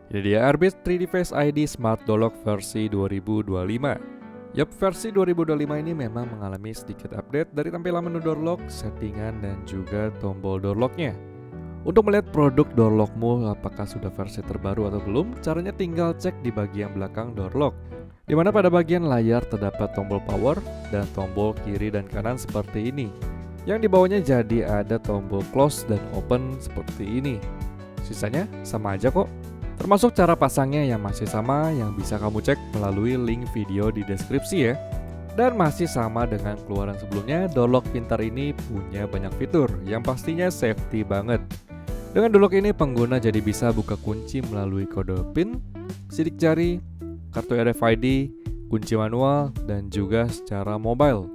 Ini dia Arbit 3D Face ID Smart Door Lock versi 2025. Yup, versi 2025 ini memang mengalami sedikit update dari tampilan menu door lock, settingan, dan juga tombol door locknya. Untuk melihat produk door lockmu apakah sudah versi terbaru atau belum, caranya tinggal cek di bagian belakang door lock, di mana pada bagian layar terdapat tombol power dan tombol kiri dan kanan seperti ini. Yang di bawahnya jadi ada tombol close dan open seperti ini. Sisanya sama aja kok. Termasuk cara pasangnya yang masih sama, yang bisa kamu cek melalui link video di deskripsi ya. Dan masih sama dengan keluaran sebelumnya, door lock pintar ini punya banyak fitur yang pastinya safety banget. Dengan door lock ini pengguna jadi bisa buka kunci melalui kode PIN, sidik jari, kartu RFID, kunci manual, dan juga secara mobile.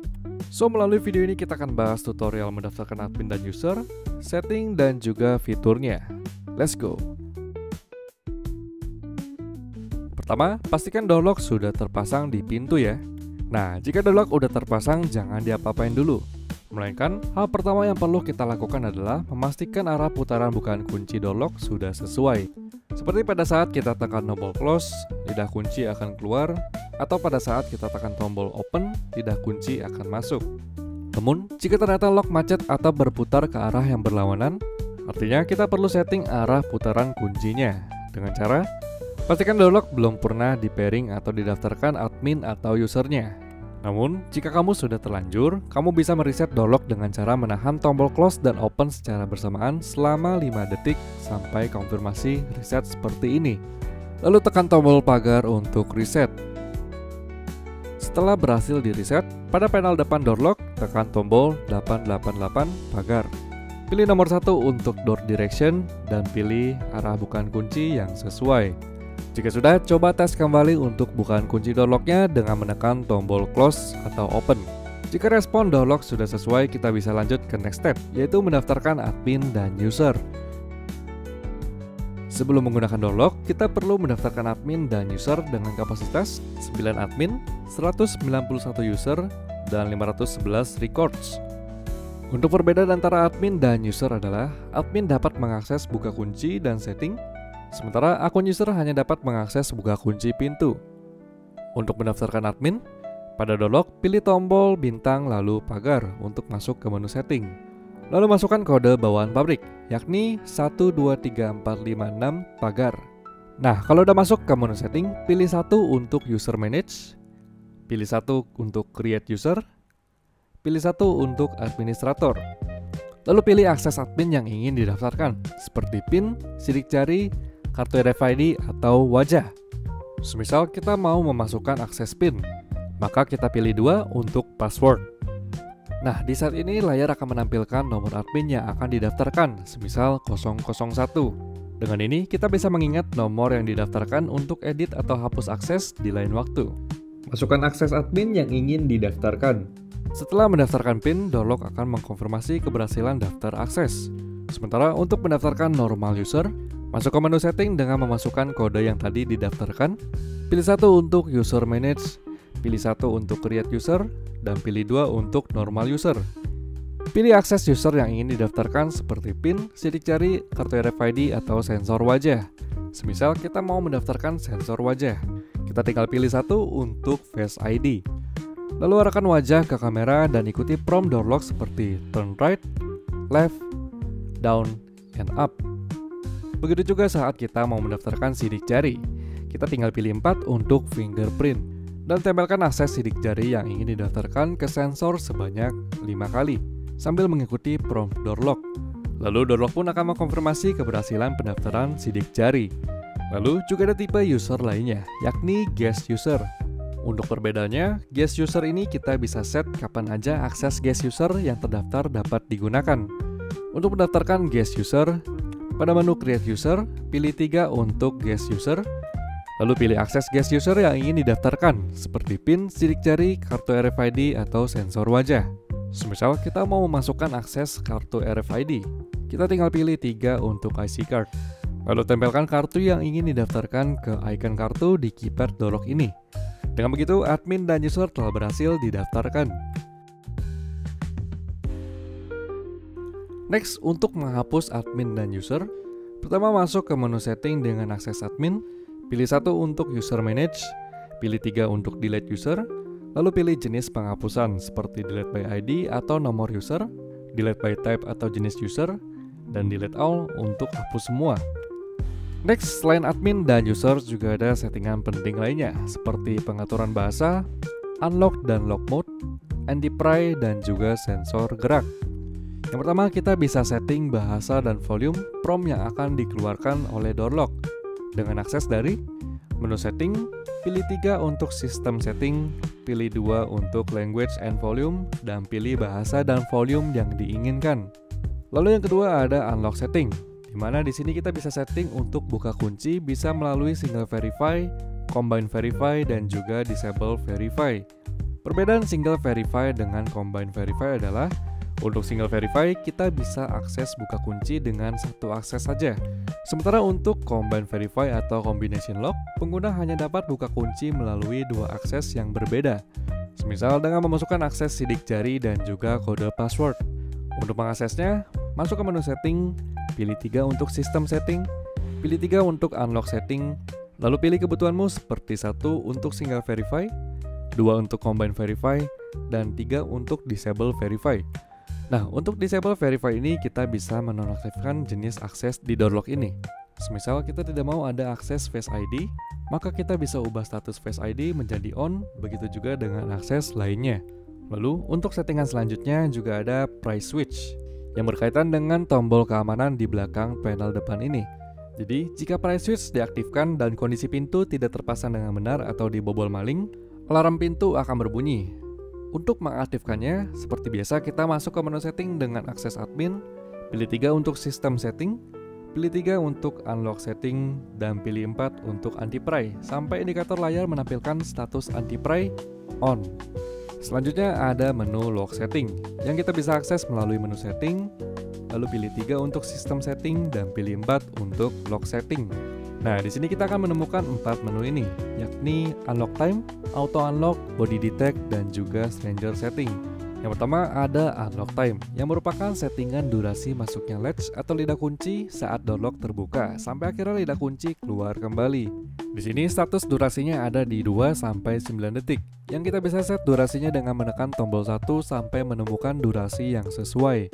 So, melalui video ini kita akan bahas tutorial mendaftarkan admin dan user, setting, dan juga fiturnya. Let's go! Pertama, pastikan door lock sudah terpasang di pintu ya. Nah, jika door lock udah terpasang, jangan diapa-apain dulu. Melainkan, hal pertama yang perlu kita lakukan adalah memastikan arah putaran bukaan kunci door lock sudah sesuai. Seperti pada saat kita tekan tombol close, lidah kunci akan keluar, atau pada saat kita tekan tombol open, lidah kunci akan masuk. Namun, jika ternyata lock macet atau berputar ke arah yang berlawanan, artinya kita perlu setting arah putaran kuncinya. Dengan cara pastikan door lock belum pernah di pairing atau didaftarkan admin atau usernya. Namun, jika kamu sudah terlanjur, kamu bisa mereset door lock dengan cara menahan tombol close dan open secara bersamaan selama 5 detik sampai konfirmasi reset seperti ini. Lalu tekan tombol pagar untuk reset. Setelah berhasil di reset, pada panel depan door lock, tekan tombol 888 pagar. Pilih nomor 1 untuk door direction dan pilih arah bukaan kunci yang sesuai. Jika sudah, coba tes kembali untuk bukaan kunci door locknya dengan menekan tombol close atau open. Jika respon door lock sudah sesuai, kita bisa lanjut ke next step, yaitu mendaftarkan admin dan user. Sebelum menggunakan door lock, kita perlu mendaftarkan admin dan user dengan kapasitas 9 admin, 191 user, dan 511 records. Untuk perbedaan antara admin dan user adalah, admin dapat mengakses buka kunci dan setting, sementara akun user hanya dapat mengakses buka kunci pintu. Untuk mendaftarkan admin, pada door lock pilih tombol bintang lalu pagar untuk masuk ke menu setting. Lalu masukkan kode bawaan pabrik, yakni 123456 pagar. Nah, kalau udah masuk ke menu setting, pilih 1 untuk user manage, pilih 1 untuk create user, pilih 1 untuk administrator. Lalu pilih akses admin yang ingin didaftarkan, seperti PIN, sidik jari, kartu RFID, atau wajah. Semisal kita mau memasukkan akses PIN, maka kita pilih 2 untuk password. Nah, di saat ini layar akan menampilkan nomor admin yang akan didaftarkan, semisal 001. Dengan ini, kita bisa mengingat nomor yang didaftarkan untuk edit atau hapus akses di lain waktu. Masukkan akses admin yang ingin didaftarkan. Setelah mendaftarkan PIN, door lock akan mengkonfirmasi keberhasilan daftar akses. Sementara untuk mendaftarkan normal user, masuk ke menu setting dengan memasukkan kode yang tadi didaftarkan, pilih 1 untuk user manage, pilih 1 untuk create user, dan pilih 2 untuk normal user. Pilih akses user yang ingin didaftarkan seperti PIN, sidik jari, kartu RFID, atau sensor wajah. Semisal kita mau mendaftarkan sensor wajah, kita tinggal pilih 1 untuk Face ID. Lalu arahkan wajah ke kamera dan ikuti prompt door lock seperti turn right, left, down, and up. Begitu juga saat kita mau mendaftarkan sidik jari. Kita tinggal pilih 4 untuk fingerprint dan tempelkan akses sidik jari yang ingin didaftarkan ke sensor sebanyak 5 kali sambil mengikuti prompt door lock. Lalu door lock pun akan mengkonfirmasi keberhasilan pendaftaran sidik jari. Lalu juga ada tipe user lainnya, yakni guest user. Untuk perbedaannya, guest user ini kita bisa set kapan aja akses guest user yang terdaftar dapat digunakan. Untuk mendaftarkan guest user, pada menu create user, pilih 3 untuk guest user, lalu pilih akses guest user yang ingin didaftarkan, seperti PIN, sidik jari, kartu RFID, atau sensor wajah. Semisal kita mau memasukkan akses kartu RFID, kita tinggal pilih 3 untuk IC card. Lalu tempelkan kartu yang ingin didaftarkan ke icon kartu di keypad door lock ini. Dengan begitu, admin dan user telah berhasil didaftarkan. Next, untuk menghapus admin dan user, Pertama, masuk ke menu setting dengan akses admin, pilih 1 untuk user manage, pilih 3 untuk delete user, lalu pilih jenis penghapusan seperti delete by ID atau nomor user, delete by type atau jenis user, dan delete all untuk hapus semua. Next, selain admin dan user juga ada settingan penting lainnya seperti pengaturan bahasa, unlock dan lock mode, anti-pry, dan juga sensor gerak. Yang pertama, kita bisa setting bahasa dan volume prompt yang akan dikeluarkan oleh door lock dengan akses dari menu setting, pilih 3 untuk sistem setting, pilih 2 untuk language and volume, dan pilih bahasa dan volume yang diinginkan. Lalu yang kedua ada unlock setting, di mana di sini kita bisa setting untuk buka kunci bisa melalui single verify, combine verify, dan juga disable verify. Perbedaan single verify dengan combine verify adalah untuk single verify, kita bisa akses buka kunci dengan satu akses saja. Sementara untuk combine verify atau combination lock, pengguna hanya dapat buka kunci melalui 2 akses yang berbeda. Semisal dengan memasukkan akses sidik jari dan juga kode password. Untuk mengaksesnya, masuk ke menu setting, pilih 3 untuk sistem setting, pilih 3 untuk unlock setting, lalu pilih kebutuhanmu seperti 1 untuk single verify, 2 untuk combine verify, dan 3 untuk disable verify. Nah, untuk disable verify ini kita bisa menonaktifkan jenis akses di door lock ini. Semisal kita tidak mau ada akses Face ID, maka kita bisa ubah status Face ID menjadi on, begitu juga dengan akses lainnya. Lalu, untuk settingan selanjutnya juga ada price switch yang berkaitan dengan tombol keamanan di belakang panel depan ini. Jadi, jika price switch diaktifkan dan kondisi pintu tidak terpasang dengan benar atau dibobol maling, alarm pintu akan berbunyi. Untuk mengaktifkannya, seperti biasa kita masuk ke menu setting dengan akses admin, pilih 3 untuk sistem setting, pilih 3 untuk unlock setting, dan pilih 4 untuk anti-pry, sampai indikator layar menampilkan status anti-pry on. Selanjutnya ada menu lock setting, yang kita bisa akses melalui menu setting, lalu pilih 3 untuk sistem setting, dan pilih 4 untuk lock setting. Nah, di sini kita akan menemukan 4 menu ini, yakni unlock time, auto unlock, body detect, dan juga stranger setting. Yang pertama ada unlock time, yang merupakan settingan durasi masuknya latch atau lidah kunci saat door lock terbuka sampai akhirnya lidah kunci keluar kembali. Di sini status durasinya ada di 2 sampai 9 detik, yang kita bisa set durasinya dengan menekan tombol 1 sampai menemukan durasi yang sesuai.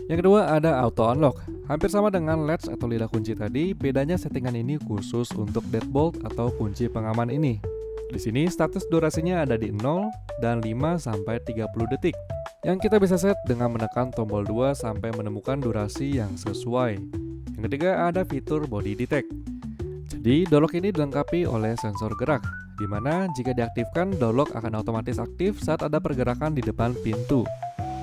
Yang kedua ada auto unlock. Hampir sama dengan latch atau lidah kunci tadi, bedanya settingan ini khusus untuk deadbolt atau kunci pengaman ini. Di sini status durasinya ada di 0 dan 5 sampai 30 detik. Yang kita bisa set dengan menekan tombol 2 sampai menemukan durasi yang sesuai. Yang ketiga ada fitur body detect. Jadi door lock ini dilengkapi oleh sensor gerak, di mana jika diaktifkan door lock akan otomatis aktif saat ada pergerakan di depan pintu.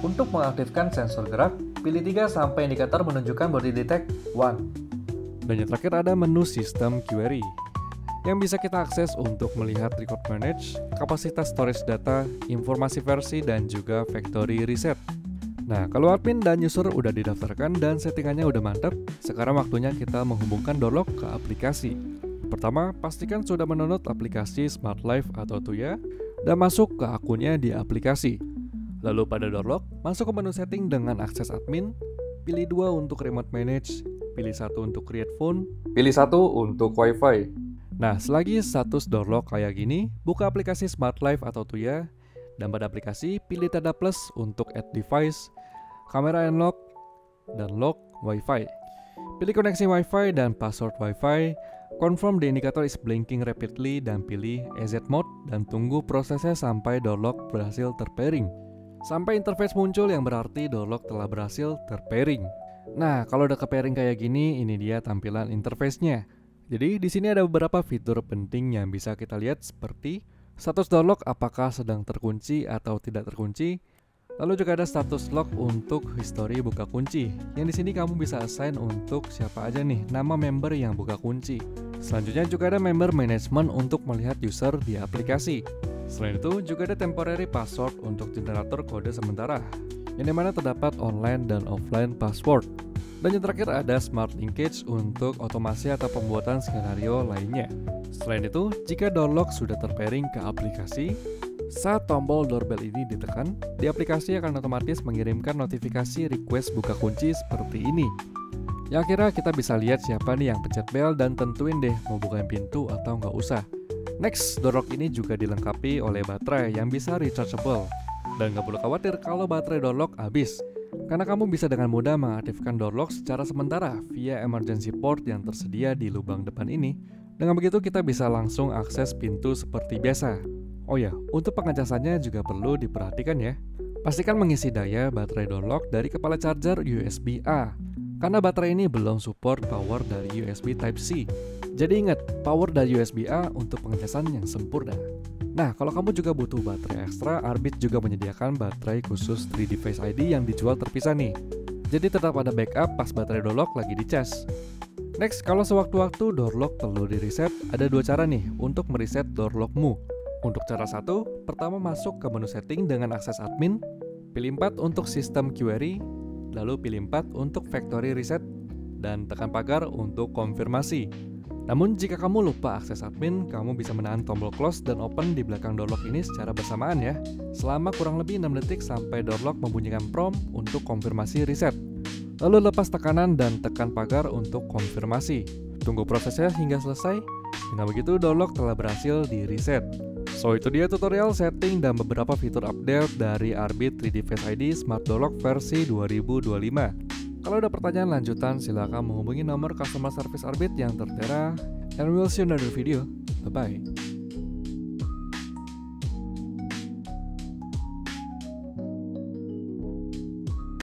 Untuk mengaktifkan sensor gerak, pilih 3 sampai indikator menunjukkan body detect 1. Dan yang terakhir ada menu sistem query, yang bisa kita akses untuk melihat record manage, kapasitas storage data, informasi versi, dan juga factory reset. Nah, kalau admin dan user udah didaftarkan dan settingannya udah mantap, sekarang waktunya kita menghubungkan door lock ke aplikasi. Pertama, pastikan sudah mendownload aplikasi Smart Life atau Tuya dan masuk ke akunnya di aplikasi. Lalu pada door lock, masuk ke menu setting dengan akses admin, pilih 2 untuk remote manage, pilih 1 untuk create phone, pilih 1 untuk wifi. Nah, selagi status door lock kayak gini, buka aplikasi Smart Life atau Tuya, dan pada aplikasi pilih tanda plus untuk add device, kamera unlock, dan lock wifi. Pilih koneksi wifi dan password wifi, confirm the indicator is blinking rapidly, dan pilih EZ mode dan tunggu prosesnya sampai door lock berhasil terpairing. Sampai interface muncul yang berarti door lock telah berhasil terpairing. Nah, kalau udah ke-pairing kayak gini, ini dia tampilan interface-nya. Jadi di sini ada beberapa fitur penting yang bisa kita lihat seperti status door lock apakah sedang terkunci atau tidak terkunci. Lalu juga ada status lock untuk history buka kunci. Yang di sini kamu bisa assign untuk siapa aja nih nama member yang buka kunci. Selanjutnya juga ada member management untuk melihat user di aplikasi. Selain itu juga ada temporary password untuk generator kode sementara, yang dimana terdapat online dan offline password. Dan yang terakhir ada smart linkage untuk otomasi atau pembuatan skenario lainnya. Selain itu, jika door lock sudah terpairing ke aplikasi, saat tombol doorbell ini ditekan, di aplikasi akan otomatis mengirimkan notifikasi request buka kunci seperti ini. Ya akhirnya kita bisa lihat siapa nih yang pencet bel dan tentuin deh mau bukain pintu atau nggak usah. Next, door lock ini juga dilengkapi oleh baterai yang bisa rechargeable. Dan nggak perlu khawatir kalau baterai door lock habis, karena kamu bisa dengan mudah mengaktifkan door lock secara sementara via emergency port yang tersedia di lubang depan ini. Dengan begitu kita bisa langsung akses pintu seperti biasa. Oh ya, untuk pengecasannya juga perlu diperhatikan ya. Pastikan mengisi daya baterai door lock dari kepala charger USB-A, karena baterai ini belum support power dari USB Type-C. Jadi ingat, power dari USB-A untuk pengecasan yang sempurna. Nah, kalau kamu juga butuh baterai ekstra, Arbit juga menyediakan baterai khusus 3D Face ID yang dijual terpisah nih. Jadi tetap ada backup pas baterai door lock lagi dicas. Next, kalau sewaktu-waktu door lock perlu di-reset, ada dua cara nih untuk mereset door lockmu. Untuk cara satu, pertama masuk ke menu setting dengan akses admin, pilih 4 untuk sistem query, lalu pilih 4 untuk factory reset, dan tekan pagar untuk konfirmasi. Namun jika kamu lupa akses admin, kamu bisa menahan tombol close dan open di belakang door lock ini secara bersamaan ya, selama kurang lebih 6 detik sampai door lock membunyikan prompt untuk konfirmasi reset. Lalu lepas tekanan dan tekan pagar untuk konfirmasi. Tunggu prosesnya hingga selesai. Dengan begitu door lock telah berhasil di reset. So itu dia tutorial setting dan beberapa fitur update dari Arbit 3D Face ID Smart Door Lock versi 2025. Kalau ada pertanyaan lanjutan, silakan menghubungi nomor customer service Arbit yang tertera. And we'll see you in another video. Bye-bye.